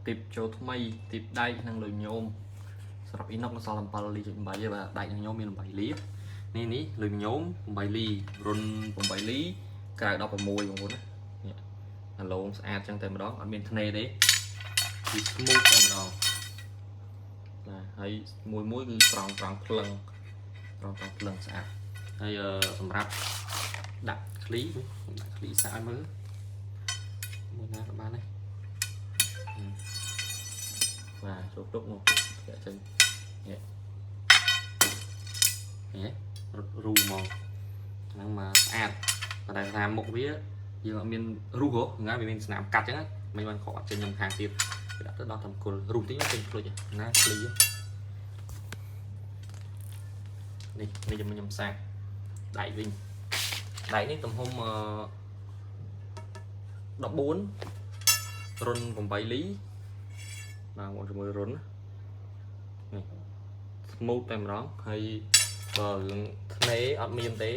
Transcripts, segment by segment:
tiệp chỗ mây tiệp đây năng lượng nhômสำหรับ inox nó sao làm 7 ly 7 và đại năng nhômមាន 8 ly នេះនេះលុយញោម 8 ly រុន 8 ly ក្រៅ 16 បងប្អូនណានេះអាឡូងស្អាតចឹងតែម្ដងអត់មានធ្នេទេគឺ smooth តែម្ដងណាហើយមួយគឺត្រង់ភ្លឹងស្អាតហើយសម្រាប់ដាក់ឃ្លីសាកឲ្យមើលមួយណាក៏បានដែរបាទចូលទុកមកចាក់ចេញនេះរត់រូមកហ្នឹងមកស្អាតប៉ុន្តែថាមុខវាយើងអត់មានរូហ៎ថ្ងៃវាមានស្នាមកាត់ចឹងហ្នឹងមិនបានខកអត់ចេញខ្ញុំខាងទៀតគេដាក់ទៅដល់តាមគល់រូតិចចេញភ្លុចណាឃ្លីនេះខ្ញុំសាកដៃវិញដៃនេះទំហំ14រុន 8 ly បាទបងជាមួយរុននេះ smooth តែម្ដងហើយបើរឿងធ្នេអត់មានទេ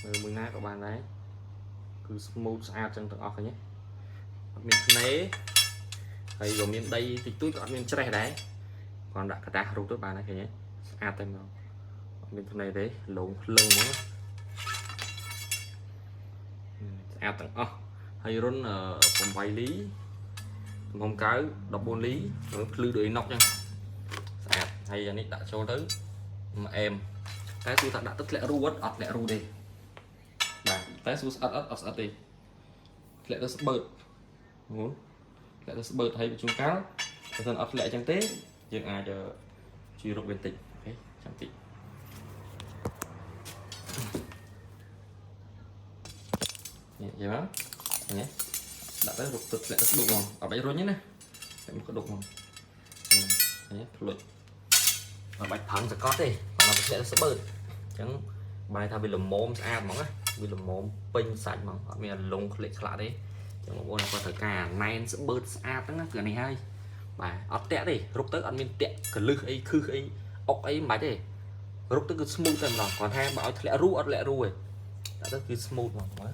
មើលមួយណាក៏បានដែរគឺ smooth ស្អាតចឹងទាំងអស់ឃើញទេអត់មានធ្នេហើយក៏មានដីតិចតួចក៏អត់មានច្រេះដែរគាត់ដាក់กระดาษរូបទៅបានហើយឃើញទេស្អាតតែម្ដងអត់មានធ្នេទេលងភ្លឹងហ្មងស្អាតទាំងអស់ហើយរុន 8 ly ទំហំកៅ 14 ly ភ្លឺដូច inox ចឹងស្អាតហើយអានេះដាក់ចូលទៅមកអែមតែសួរថាដាក់ទឹកធ្លាក់រូអត់ធ្លាក់រូទេបាទតែសួរស្អិតអត់ស្អិតទេធ្លាក់ទៅស្បើតធ្លាក់ទៅស្បើតហើយជួនកាលបើមិនអត់ធ្លាក់ចឹងទេយើងអាចជួយរកវាបន្តិចអូខេចាំតិចនេះយល់ទេនេះដាក់ទៅរកទឹកធ្លាក់ទៅស្ដុកហ្មងអត់បាច់រុញទេណាតែមកក្ដុកហ្មងនេះភ្លុចអត់បាច់ផឹងសកត់ទេបើធ្លាក់ទៅស្បើតអញ្ចឹងបាយថាវាល្មមស្អាតហ្មងណាវាល្មមពេញសាច់ហ្មងអត់មានលងក្លេកខ្លាក់ទេអញ្ចឹងបងប្អូនគាត់ត្រូវការណែនស្បើតស្អាតហ្នឹងណាគឺនេះហើយបាទអត់តាក់ទេរុកទៅអត់មានតាក់កលឹះអីខឹសអីអុកអីមិនបាច់ទេរុកទៅគឺ smooth តែម្ដងគាត់ថាបើឲ្យធ្លាក់រូអត់ធ្លាក់រូទេតែទៅគឺ smooth ហ្មងមើល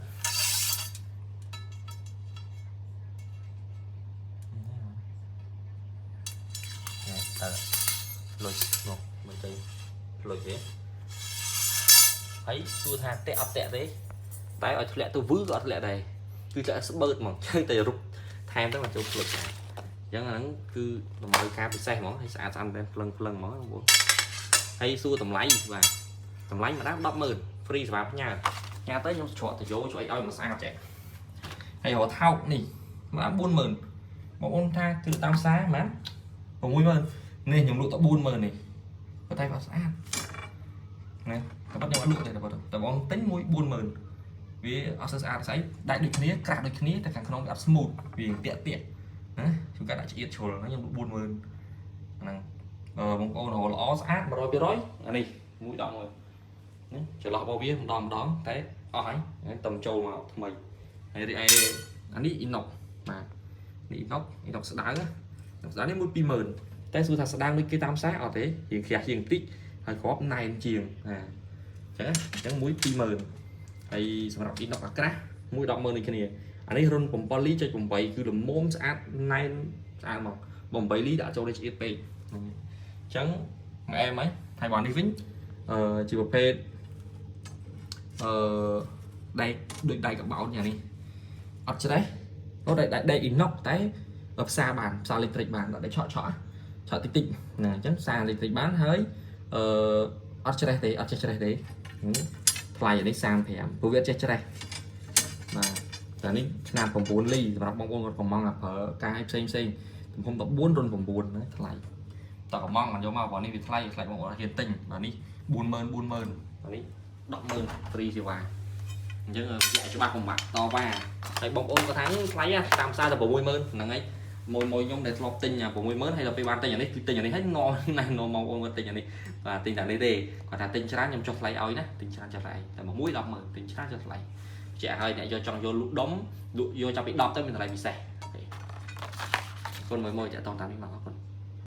លុយមកមិនទៅលុយទេហើយសួរថាតាក់អត់តាក់ទេតែឲ្យធ្លាក់ទៅវឺក៏អត់ធ្លាក់ដែរគឺធ្លាក់ស្បើតហ្មងចឹងតែរុកថែមទៅមកចូលភ្លុចដែរអញ្ចឹងអាហ្នឹងគឺតម្រូវការពិសេសហ្មងហើយស្អាតតែភ្លឹងហ្មងបងប្អូនហើយសួរតម្លៃបាទតម្លៃម្ដង 100000 free សម្រាប់ផ្ញើទៅខ្ញុំច្រកទៅយកជួយឲ្យមកស្អាតចេះហើយរកថោកនេះម្ដង 40000 បងប្អូនថាគឺតាមផ្សារហ្មង 60000 នេះខ្ញុំលក់តែ 40000 នេះប៉ុន្តែគាត់ស្អាតណាតែគាត់ខ្ញុំអត់លក់ទេតែបងទិញមួយ 40000 វាអត់ស្អាតស្អីដាច់ដូចគ្នាក្រាស់ដូចគ្នាតែខាងក្នុងវាអត់ smooth វាតាក់ណាជួនកាលដាក់ឆ្អៀតជ្រុលហ្នឹងខ្ញុំលក់ 40000 ហ្នឹងបងប្អូនរហូតល្អស្អាត 100% អានេះមួយដងមើលនេះចន្លោះរបស់វាម្ដងតែអស់ហើយតំចូលមកថ្មីហើយរីឯអានេះ inox បាទនេះ inox ស្ដើងនេះមួយ 20000 តែសួរថាស្ដើងដូចគេតាមផ្សារអត់ទេរៀងខ្ជះជាងបន្តិចហើយគ្រាប់ណែនជាងអញ្ចឹងមួយ 20000 ហើយសម្រាប់ inox អាក្រាស់មួយ 100,000 ដូចគ្នាអានេះរុន 7 ly 7 គឺល្មមស្អាតណែនស្អាតមក 8 ly ដាក់ចូលលេខឆ្អៀតពេកអញ្ចឹងមកអែមហីហើយបងនេះវិញជាប្រភេទដែកដូចដែកកបោតយ៉ាងនេះអត់ច្រេះដែក inox តែផ្សារបានផ្សារអេឡិចត្រូនិកបានដាក់ដែកឆក់តិចណាអញ្ចឹងផ្សារអេឡិចត្រូនិកបានហើយអត់ច្រេះទេអត់ចេះច្រេះទេថ្លៃនេះ35ព្រោះវាចេះច្រេះបាទតែនេះឆ្នាំ 9 ly សម្រាប់បងប្អូនគាត់កំងប្រើការឲ្យផ្សេងទំហំ 14 រុន 9 ណាថ្លៃតកំងមិនយកមកព្រោះនេះវាថ្លៃបងប្អូនហ៊ានទិញបាទនេះ 40000 បាទនេះ 100000 free សេវាអញ្ចឹងវាច្បាស់កុំបាក់តវ៉ាហើយបងប្អូនគាត់ថាថ្លៃតាមផ្សារតែ 60000 ហ្នឹងហើយមួយខ្ញុំដែលធ្លាប់ទិញ 60000 ហើយដល់ពេលបានទិញអានេះគឺទិញអានេះហើយនាំបងប្អូនគាត់ទិញអានេះបាទទិញតែនេះទេគាត់ថាទិញច្រើនខ្ញុំចុះថ្លៃឲ្យណាទិញច្រើនចុះថ្លៃតែមួយ 100,000 ទិញច្រើនចុះថ្លៃចាឲ្យអ្នកយកចង់យកលក់ដុំលក់យកចាប់ពី 10 ទៅមានថ្លៃពិសេសអូខេអរគុណមួយចាក់តតាមនេះមកអរគុណ